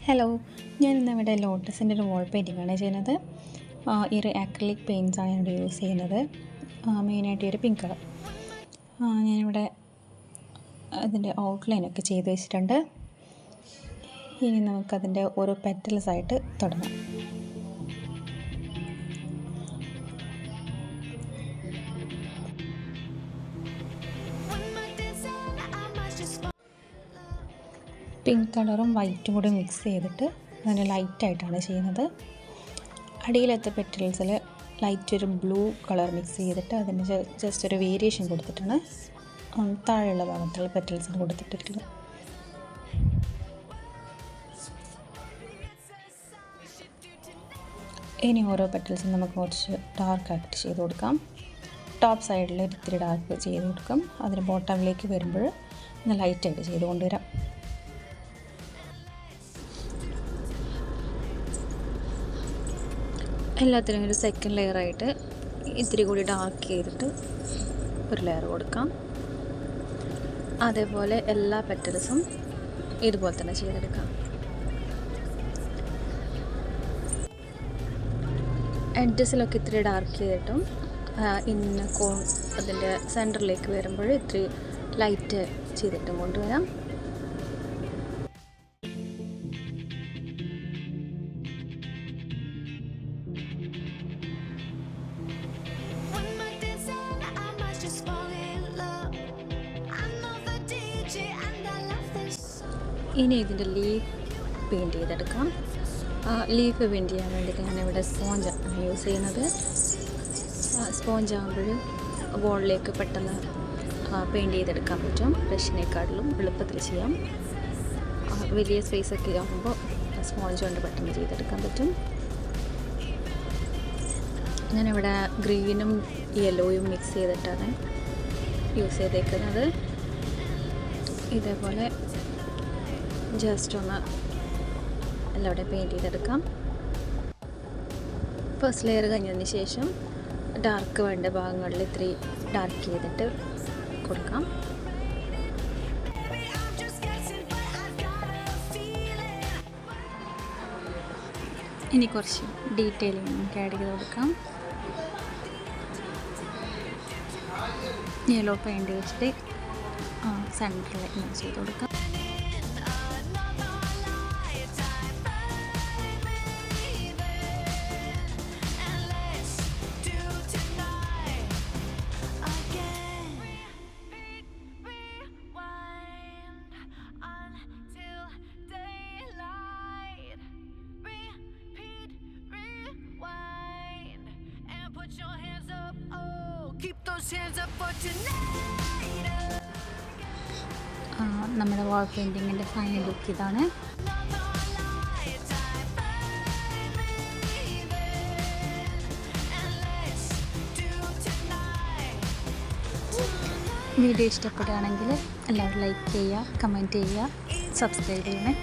Hello, ഞാനിന്നിവിടെ ലോട്ടസിൻ്റെ ഒരു വാൾ പെയിൻറ്റിങ്ങാണ് ചെയ്യുന്നത്. ഈ ഒരു ആക്രിലിക് പെയിൻറ്റ്സാണ് ഞാനിവിടെ യൂസ് ചെയ്യുന്നത്. മെയിനായിട്ട് ഈ ഒരു പിങ്ക് കളർ. ഞാനിവിടെ അതിൻ്റെ ഔട്ട്ലൈനൊക്കെ ചെയ്ത് വെച്ചിട്ടുണ്ട്. ഇനി നമുക്കതിൻ്റെ ഓരോ പെറ്റൽസായിട്ട് തുടങ്ങാം. പിങ്ക് കളറും വൈറ്റും കൂടി മിക്സ് ചെയ്തിട്ട് അതിന് ലൈറ്റായിട്ടാണ് ചെയ്യുന്നത്. അടിയിലത്തെ പെറ്റൽസിൽ ലൈറ്റ് ഒരു ബ്ലൂ കളർ മിക്സ് ചെയ്തിട്ട് അതിന് ജസ്റ്റ് ഒരു വേരിയേഷൻ കൊടുത്തിട്ടാണ് താഴെയുള്ള ഭാഗത്തുള്ള പെറ്റൽസിന് കൊടുത്തിട്ടുള്ളത്. ഇനി ഓരോ പെറ്റൽസും നമുക്ക് കുറച്ച് ഡാർക്കായിട്ട് ചെയ്ത് കൊടുക്കാം. ടോപ്പ് സൈഡിൽ ഇത്തിരി ഡാർക്ക് ചെയ്ത് കൊടുക്കാം. അതിന് ബോട്ടമിലേക്ക് വരുമ്പോൾ ഒന്ന് ലൈറ്റായിട്ട് ചെയ്ത് കൊണ്ടുവരാം. എല്ലാത്തിനും ഒരു സെക്കൻഡ് ലെയറായിട്ട് ഇത്തിരി കൂടി ഡാർക്ക് ചെയ്തിട്ട് ഒരു ലെയർ കൊടുക്കാം. അതേപോലെ എല്ലാ പെറ്റൽസും ഇതുപോലെ തന്നെ ചെയ്തെടുക്കാം. എഡ്ജസിലൊക്കെ ഇത്തിരി ഡാർക്ക് ചെയ്തിട്ടും ഇന്ന കോൺ അതിൻ്റെ സെൻറ്ററിലേക്ക് വരുമ്പോൾ ഇത്തിരി ലൈറ്റ് ചെയ്തിട്ടും കൊണ്ടുവരാം. ഇനി ഇതിൻ്റെ ലീഫ് പെയിൻറ്റ് ചെയ്തെടുക്കാം. ലീഫ് പെയിൻറ്റ് ചെയ്യാൻ വേണ്ടിയിട്ട് ഞാനിവിടെ സ്പോഞ്ചാണ് യൂസ് ചെയ്യുന്നത്. സ്പോഞ്ച് ആകുമ്പോൾ വോളിലേക്ക് പെട്ടെന്ന് പെയിൻറ്റ് ചെയ്തെടുക്കാൻ പറ്റും. ബ്രഷിനെക്കാട്ടിലും എളുപ്പത്തിൽ ചെയ്യാം. വലിയ സ്പേസൊക്കെ ആകുമ്പോൾ സ്പോഞ്ച് കൊണ്ട് പെട്ടെന്ന് ചെയ്തെടുക്കാൻ പറ്റും. ഞാനിവിടെ ഗ്രീനും യെല്ലോയും മിക്സ് ചെയ്തിട്ടാണ് യൂസ് ചെയ്തേക്കുന്നത്. ഇതേപോലെ ജസ്റ്റ് ഒന്ന് എല്ലാവിടെ പെയിൻറ്റ് ചെയ്തെടുക്കാം. ഫസ്റ്റ് ലെയർ കഴിഞ്ഞതിന് ശേഷം ഡാർക്ക് വേണ്ട ഭാഗങ്ങളിൽ ഇത്തിരി ഡാർക്ക് ചെയ്തിട്ട് കൊടുക്കാം. ഇനി കുറച്ച് ഡീറ്റെയിലിംഗ് നമുക്ക് ആഡ് ചെയ്ത് കൊടുക്കാം. യെല്ലോ പെയിൻറ്റ് വെച്ചിട്ട് സെൻറ്ററിൽ ഇങ്ങനെ ചെയ്ത് കൊടുക്കാം. നമ്മുടെ വാൾ പെയിൻറ്റിങ്ങിൻ്റെ ഫൈനൽ ലുക്ക് ഇതാണ്. വീഡിയോ ഇഷ്ടപ്പെടുകയാണെങ്കിൽ എല്ലാവരും ലൈക്ക് ചെയ്യുക, കമൻറ്റ് ചെയ്യുക, സബ്സ്ക്രൈബ് ചെയ്യണേ.